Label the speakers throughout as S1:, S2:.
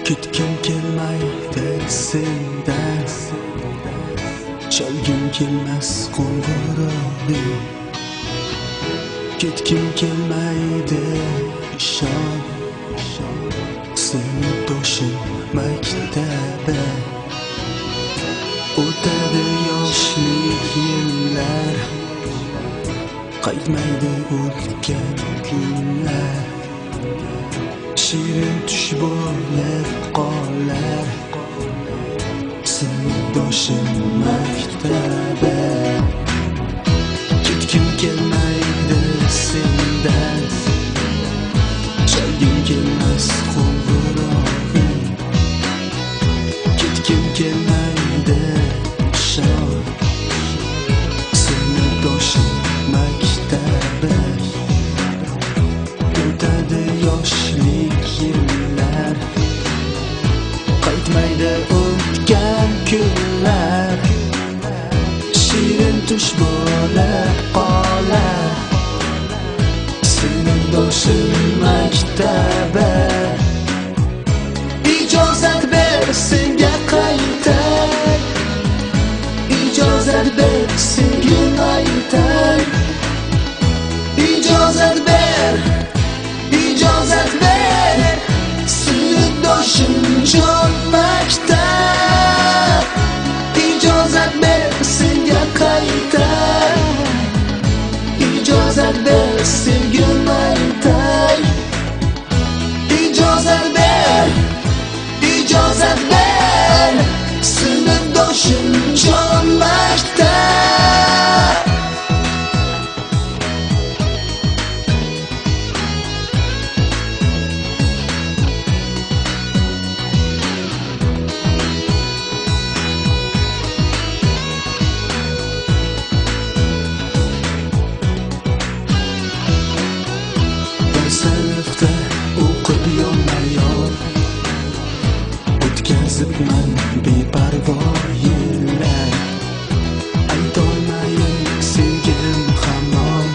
S1: Ketgim kelmaydi sendan, chalgim kelmas qo'ng'irog'ing. Ketgim kelmaydi ishon, sinfdoshim maktabda. O'tadi yoshlik yillar, qaytmaydi o'tgan kunlar. Shirin tush bo'lib qolar, sinfdoshim maktabda. Ketgim kelmaydi sendan, chalgim kelmas qo'ng'irog'ing. Ketgim kelmaydi ishon, sinfdoshim maktabda. O'tadi yoshlik yillar, qaytmaydi o'tgan kunlar. Shirin tush bo'lib qolar, sinfdoshim maktabda. Ijozat ber senga qaytay, ijozat ber sevgim aytay. Ijozat ber, ijozat ber, sinfdoshim jon maktab. Ijozat ber senga qaytay, ijozat ber sevgim aytay. Ijozat ber, ijozat ber, sinfdoshim jon maktab. Sinfda o'qib yonma-yon o'tkazibman beparvo yillar. Aytolmayin sevgim hamon,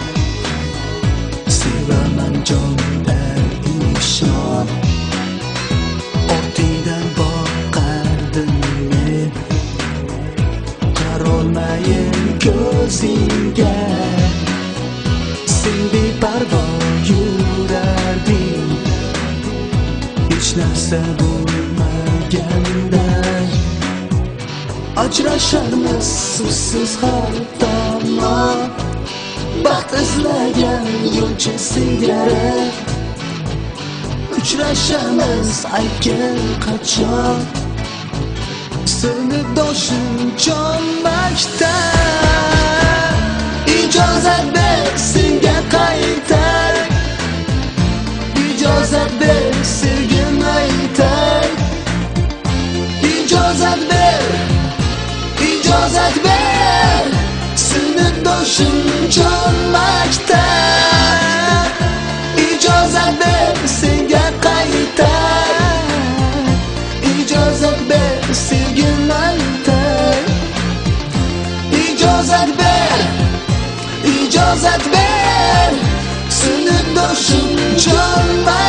S1: sevaman jondan ishon. Ortingdan boqardim men, qarolmayin ko'zingga. Sen beparvo yurarding, hech narsa bo'lmaganday. Ajrasharmiz suvsiz har tomon, baxt izlagan yo'lchi singari. Uchrashamiz aytgin qachon, sinfdoshim jon maktab. Ijozat ber senga qaytay, ijozat ber sevgim aytay. Ijozat ber, ijozat ber, sinfdoshim jon maktab. Ijozat ber senga qaytay, ijozat ber sevgim aytay. Ijozat ber, ijozat ber, sinfdoshim jon maktab.